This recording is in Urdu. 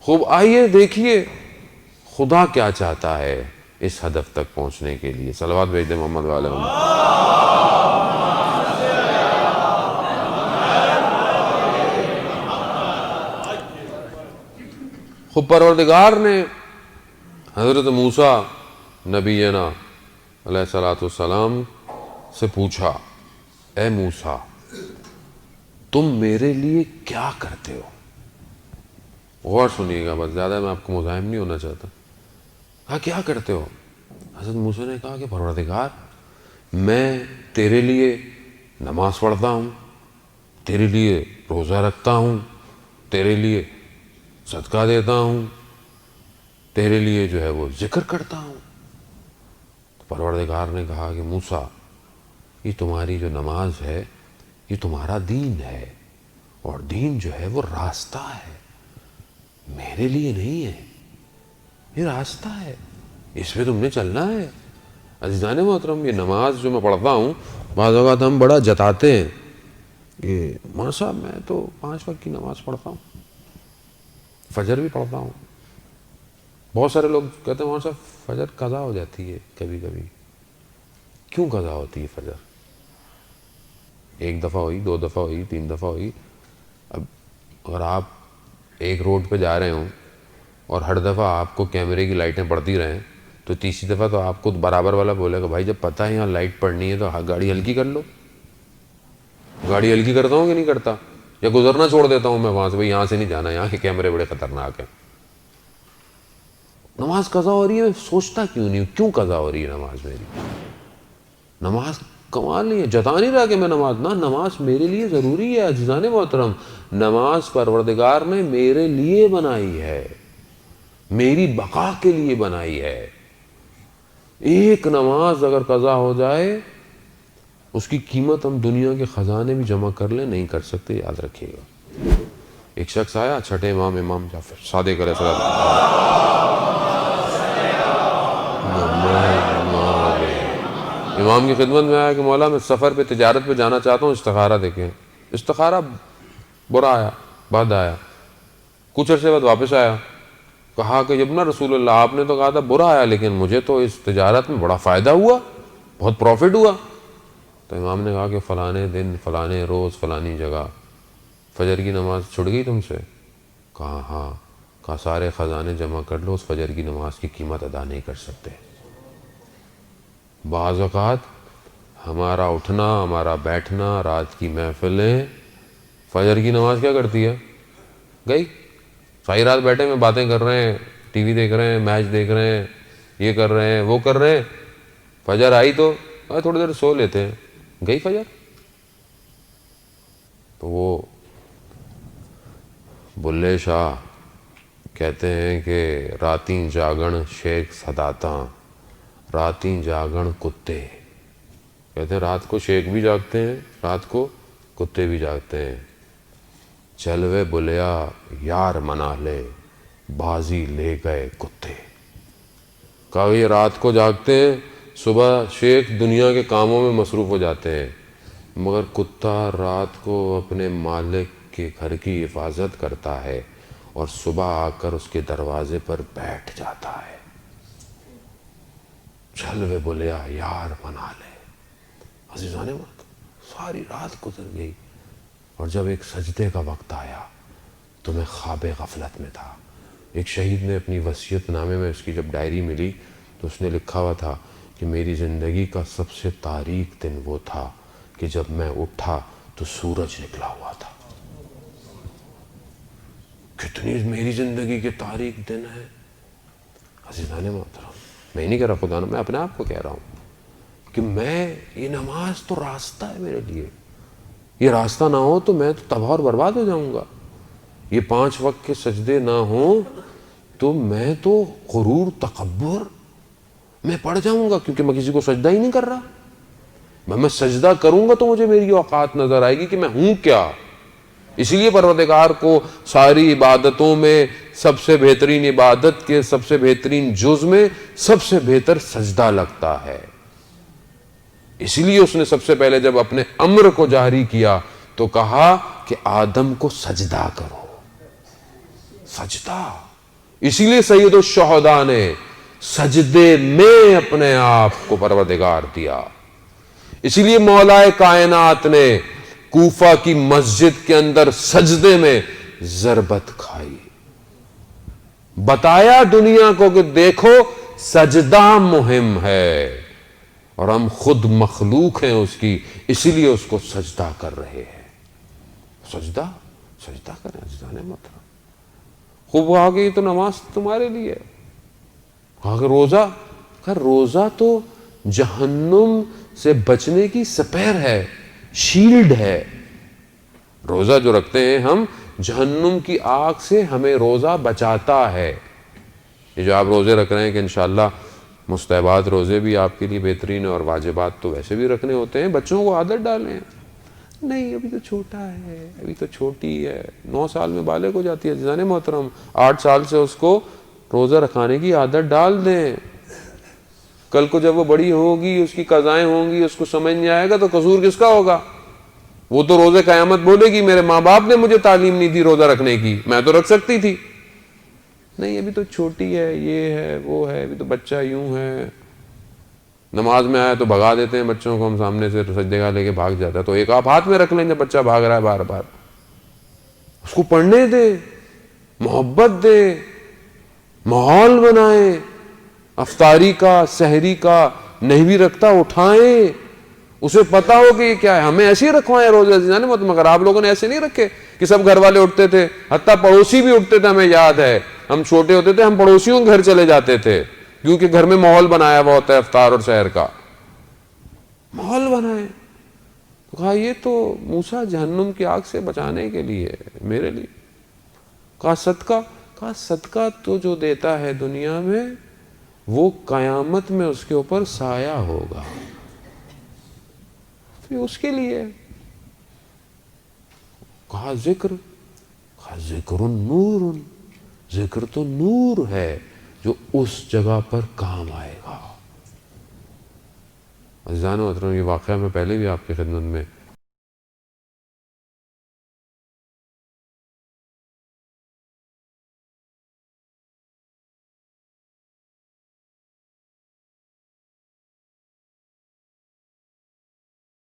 خوب آئیے دیکھیے خدا کیا چاہتا ہے اس ہدف تک پہنچنے کے لیے. صلوات بھیج دیں محمد والے محمد. خود پروردگار نے حضرت موسیٰ نبینا علیہ الصلوۃ والسلام سے پوچھا، اے موسیٰ تم میرے لیے کیا کرتے ہو؟ غور سنیے گا، بس زیادہ میں آپ کو مزاحم نہیں ہونا چاہتا. ہاں کیا کرتے ہو؟ حضرت موسیٰ نے کہا کہ پروردگار میں تیرے لیے نماز پڑھتا ہوں، تیرے لیے روزہ رکھتا ہوں، تیرے لیے صدقہ دیتا ہوں، تیرے لیے جو ہے وہ ذکر کرتا ہوں. پروردگار نے کہا کہ موسیٰ یہ تمہاری جو نماز ہے یہ تمہارا دین ہے، اور دین جو ہے وہ راستہ ہے، میرے لیے نہیں ہے، یہ راستہ ہے، اس پہ تم نے چلنا ہے. عزیزان محترم یہ نماز جو میں پڑھتا ہوں بعض اوقات ہم بڑا جتاتے ہیں کہ ماں صاحب میں تو 5 وقت کی نماز پڑھتا ہوں، فجر بھی پڑھتا ہوں. بہت سارے لوگ کہتے ہیں ماں صاحب فجر قضا ہو جاتی ہے کبھی کبھی. کیوں قضا ہوتی ہے فجر؟ 1 دفعہ ہوئی، 2 دفعہ ہوئی، 3 دفعہ ہوئی. اب اگر آپ ایک روڈ پہ جا رہے ہوں اور ہر دفعہ آپ کو کیمرے کی لائٹیں پڑتی رہیں تو تیسری دفعہ تو آپ کو برابر والا بولے گا بھائی جب پتہ ہے یہاں لائٹ پڑنی ہے تو گاڑی ہلکی کر لو. گاڑی ہلکی کرتا ہوں کہ نہیں کرتا؟ یا گزرنا چھوڑ دیتا ہوں میں وہاں سے، بھائی یہاں سے نہیں جانا، یہاں کے کیمرے بڑے خطرناک ہیں. نماز قضا ہو رہی ہے، میں سوچتا کیوں نہیں ہوں کیوں قضا ہو رہی ہے نماز میری؟ نماز کمال نہیں ہے، جتا نہیں رہا کہ میں نماز میرے لیے ضروری ہے. عزیزان محترم نماز پروردگار نے میرے لیے بنائی ہے، میری بقا کے لیے بنائی ہے. ایک نماز اگر قضا ہو جائے اس کی قیمت ہم دنیا کے خزانے بھی جمع کر لیں نہیں کر سکتے، یاد رکھیے گا. ایک شخص آیا، چھٹے امام جعفر صادق علیہ السلام، امام کی خدمت میں آیا کہ مولا میں سفر پہ تجارت پہ جانا چاہتا ہوں، استخارہ دیکھیں. استخارہ برا آیا، بد آیا. کچھ عرصے بعد واپس آیا، کہا کہ ابن رسول اللہ آپ نے تو کہا تھا برا آیا لیکن مجھے تو اس تجارت میں بڑا فائدہ ہوا، بہت پروفٹ ہوا. تو امام نے کہا کہ فلانے دن فلانے روز فلانی جگہ فجر کی نماز چھوٹ گئی تم سے؟ کہا ہاں. کہا سارے خزانے جمع کر لو، اس فجر کی نماز کی قیمت ادا نہیں کر سکتے. بعض اوقات ہمارا اٹھنا، ہمارا بیٹھنا، رات کی محفلیں فجر کی نماز کیا کرتی ہے؟ گئی. ساری رات بیٹھے میں باتیں کر رہے ہیں، ٹی وی دیکھ رہے ہیں، میچ دیکھ رہے ہیں، یہ کر رہے ہیں وہ کر رہے ہیں. فجر آئی تو تھوڑی دیر سو لیتے ہیں، گئی فجر. تو وہ بلے شاہ کہتے ہیں کہ راتیں جاگن شیخ صداتاں، راتیں جاگن کتے. کہتے ہیں رات کو شیخ بھی جاگتے ہیں، رات کو کتے بھی جاگتے ہیں. چلوے بلیا یار منا لے، بازی لے گئے کتے. کہا یہ رات کو جاگتے ہیں، صبح شیخ دنیا کے کاموں میں مصروف ہو جاتے ہیں، مگر کتا رات کو اپنے مالک کے گھر کی حفاظت کرتا ہے اور صبح آ کر اس کے دروازے پر بیٹھ جاتا ہے. چلوے بولیا یار منا لے. عزیزان وقت ساری رات گزر گئی اور جب ایک سجدے کا وقت آیا تو میں خواب غفلت میں تھا. ایک شہید نے اپنی وصیت نامے میں، اس کی جب ڈائری ملی تو اس نے لکھا ہوا تھا کہ میری زندگی کا سب سے تاریک دن وہ تھا کہ جب میں اٹھا تو سورج نکلا ہوا تھا. کتنی میری زندگی کے تاریک دن ہیں. عزیزان محترم میں نہیں کہہ رہا خدا نے، میں اپنے آپ کو کہہ رہا ہوں کہ میں یہ نماز تو راستہ ہے میرے لیے. یہ راستہ نہ ہو تو میں تو تباہ اور برباد ہو جاؤں گا. یہ 5 وقت کے سجدے نہ ہوں تو میں تو غرور تکبر میں پڑ جاؤں گا، کیونکہ میں کسی کو سجدہ ہی نہیں کر رہا. میں سجدہ کروں گا تو مجھے میری اوقات نظر آئے گی کہ میں ہوں کیا. اس لیے پروردگار کو ساری عبادتوں میں سب سے بہترین عبادت کے سب سے بہترین جز میں سب سے بہتر سجدہ لگتا ہے. اس لیے اس نے سب سے پہلے جب اپنے امر کو جاری کیا تو کہا کہ آدم کو سجدہ کرو. سجدہ اسی لیے سید الشہداء نے سجدے میں اپنے آپ کو پروردگار دیا. اسی لیے مولا کائنات نے کوفہ کی مسجد کے اندر سجدے میں ضربت کھائی, بتایا دنیا کو کہ دیکھو سجدہ مہم ہے اور ہم خود مخلوق ہیں اس کی, اسی لیے اس کو سجدہ کر رہے ہیں. سجدہ کریں عزیزان محترم. خوب وہ آگے, یہ تو نماز تمہارے لیے, آگے روزہ تو جہنم سے بچنے کی سپیر ہے, شیلڈ ہے. روزہ جو رکھتے ہیں ہم, جہنم کی آگ سے ہمیں روزہ بچاتا ہے. یہ جو آپ روزے رکھ رہے ہیں کہ انشاءاللہ مستحبات روزے بھی آپ کے لیے بہترین ہے اور واجبات تو ویسے بھی رکھنے ہوتے ہیں, بچوں کو عادت ڈالیں. نہیں ابھی تو چھوٹا ہے, ابھی تو چھوٹی ہے, 9 سال میں بالغ ہو جاتی ہے عزیزان محترم, 8 سال سے اس کو روزہ رکھانے کی عادت ڈال دیں. کل کو جب وہ بڑی ہوگی, اس کی قضائیں ہوں گی, اس کو سمجھ نہیں آئے گا تو قصور کس کا ہوگا؟ وہ تو روزے قیامت بولے گی میرے ماں باپ نے مجھے تعلیم نہیں دی روزہ رکھنے کی, میں تو رکھ سکتی تھی. نہیں ابھی تو چھوٹی ہے, یہ ہے وہ ہے, ابھی تو بچہ یوں ہے. نماز میں آیا تو بھگا دیتے ہیں بچوں کو ہم سامنے سے, سجدے کا لے کے بھاگ جاتا ہے. تو ایک آپ ہاتھ میں رکھ لیں جب بچہ بھاگ رہا ہے بار بار, اس کو پڑھنے دے, محبت دے, ماحول بنائیں. افطاری کا, سحری کا نہیں بھی رکھتا اٹھائیں, اسے پتا ہو کہ یہ کیا ہے. ہمیں ایسے ہی رکھوائیں روزے مگر آپ لوگوں نے ایسے نہیں رکھے کہ سب گھر والے اٹھتے تھے, حتیٰ پڑوسی بھی اٹھتے تھے. ہمیں یاد ہے ہم چھوٹے ہوتے تھے, ہم پڑوسیوں کے گھر چلے جاتے تھے کیونکہ گھر میں ماحول بنایا ہوا ہوتا ہے افطار اور سحر کا. ماحول بنائے. تو کہا یہ تو موسیٰ جہنم کی آگ سے بچانے کے لیے, میرے لیے. کہا صدقہ تو جو دیتا ہے دنیا میں وہ قیامت میں اس کے اوپر سایہ ہوگا, پھر اس کے لیے. کہا ذکر نور, ذکر تو نور ہے جو اس جگہ پر کام آئے گا. عزیزان محترم, یہ واقعہ میں پہلے بھی آپ کی خدمت میں